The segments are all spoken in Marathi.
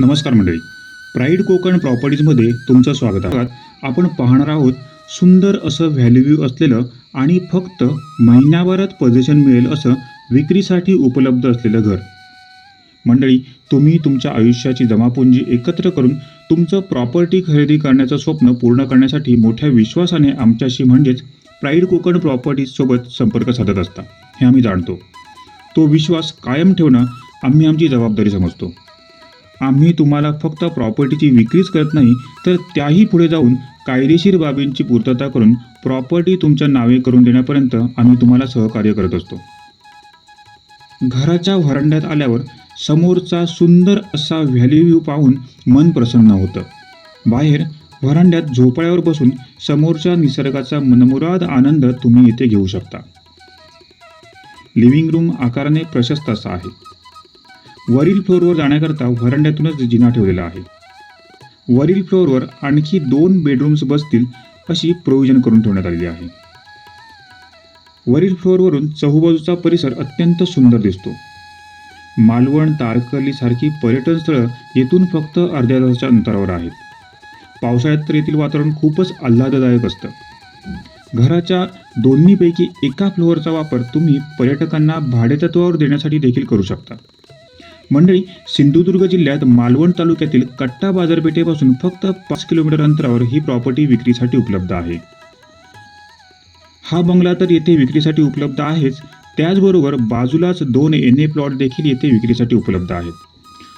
नमस्कार मंडळी, प्राईड कोकण प्रॉपर्टीजमध्ये तुमचं स्वागत आहे. आपण पाहणार आहोत सुंदर असं व्हॅल्यू असलेलं आणि फक्त महिन्याभरात पोझिशन मिळेल असं विक्रीसाठी उपलब्ध असलेलं घर. मंडळी, तुम्ही तुमच्या आयुष्याची जमापुंजी एकत्र करून तुमचं प्रॉपर्टी खरेदी करण्याचं स्वप्न पूर्ण करण्यासाठी मोठ्या विश्वासाने आमच्याशी म्हणजेच प्राईड कोकण प्रॉपर्टीजसोबत संपर्क साधत असता, हे आम्ही जाणतो. तो विश्वास कायम ठेवणं आम्ही आमची जबाबदारी समजतो. आम्ही तुम्हाला फक्त प्रॉपर्टीची विक्रीच करत नाही, तर त्याही पुढे जाऊन कायदेशीर बाबींची पूर्तता करून प्रॉपर्टी तुमच्या नावे करून देण्यापर्यंत आम्ही तुम्हाला सहकार्य करत असतो. घराच्या व्हरांड्यात आल्यावर समोरचा सुंदर असा व्हॅल्यू पाहून मन प्रसन्न होतं. बाहेर व्हरांड्यात झोपाळ्यावर बसून समोरच्या निसर्गाचा मनमुराद आनंद तुम्ही इथे घेऊ शकता. लिव्हिंग रूम आकाराने प्रशस्त असा आहे. वरील फ्लोअरवर जाण्याकरता व्हरांड्यातूनच जिना ठेवलेला आहे. वरील फ्लोअरवर आणखी 2 बेडरूम्स बसतील अशी प्रोव्हिजन करून ठेवण्यात आलेली आहे. वरील फ्लोअरवरून चहूबाजूचा परिसर अत्यंत सुंदर दिसतो. मालवण, तारकर्ली सारखी पर्यटन स्थळं येथून फक्त अर्ध्या तासाच्या अंतरावर आहेत. पावसाळ्यात तर येथील वातावरण खूपच आल्हाददायक असतं. घराच्या दोन्हीपैकी एका फ्लोअरचा वापर तुम्ही पर्यटकांना भाडेतत्वावर देण्यासाठी देखील करू शकता. मंडळी, सिंधुदुर्ग जिल्ह्यात मालवण तालुक्यातील कट्टा बाजारपेठेपासून फक्त 5 किलोमीटर अंतरावर ही प्रॉपर्टी विक्रीसाठी उपलब्ध आहे. हा बंगला तर येथे विक्रीसाठी उपलब्ध आहेच, त्याचबरोबर बाजूलाच 2 NA प्लॉट देखील येथे विक्रीसाठी उपलब्ध आहेत.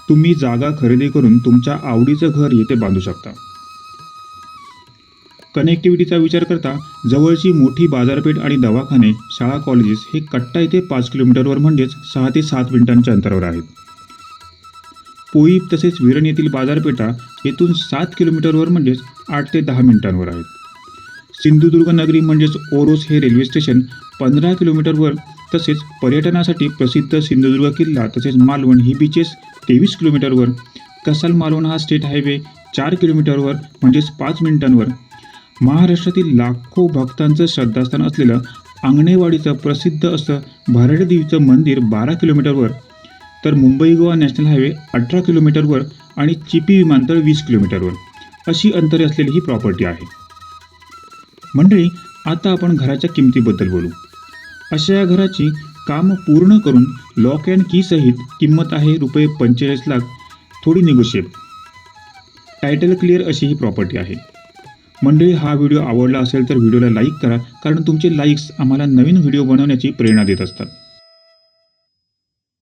तुम्ही जागा खरेदी करून तुमच्या आवडीचं घर येथे बांधू शकता. कनेक्टिव्हिटीचा विचार करता जवळची मोठी बाजारपेठ आणि दवाखाने, शाळा, कॉलेजेस हे कट्टा येथे 5 किलोमीटरवर म्हणजेच 6 ते 7 मिनिटांच्या अंतरावर आहेत. पोईप तसेच विरण येथील बाजारपेठा येथून 7 किलोमीटरवर म्हणजेच 8 ते 10 मिनिटांवर आहेत. सिंधुदुर्ग नगरी म्हणजेच ओरोस हे रेल्वे स्टेशन 15 किलोमीटरवर, तसेच पर्यटनासाठी प्रसिद्ध सिंधुदुर्ग किल्ला तसेच मालवण ही बीचेस 23 किलोमीटरवर, कसाल मालवण हा स्टेट हायवे 4 किलोमीटरवर म्हणजेच 5 मिनिटांवर, महाराष्ट्रातील लाखो भक्तांचं श्रद्धास्थान असलेलं आंगणेवाडीचं प्रसिद्ध असं भराडदेवीचं मंदिर 12 किलोमीटरवर, तर मुंबई गोवा नॅशनल हायवे 18 किलोमीटरवर आणि चिपी विमानतळ 20 किलोमीटरवर अशी अंतरे असलेली ही प्रॉपर्टी आहे. मंडळी, आता आपण घराच्या किमतीबद्दल बोलू. अशा या घराची काम पूर्ण करून लॉक अँड की सहित किंमत आहे ₹45 लाख, थोडी निगोशिएबल. टायटल क्लिअर अशी ही प्रॉपर्टी आहे. मंडळी, हा व्हिडिओ आवडला असेल तर व्हिडिओला लाईक करा, कारण तुमचे लाईक्स आम्हाला नवीन व्हिडिओ बनवण्याची प्रेरणा देत असतात.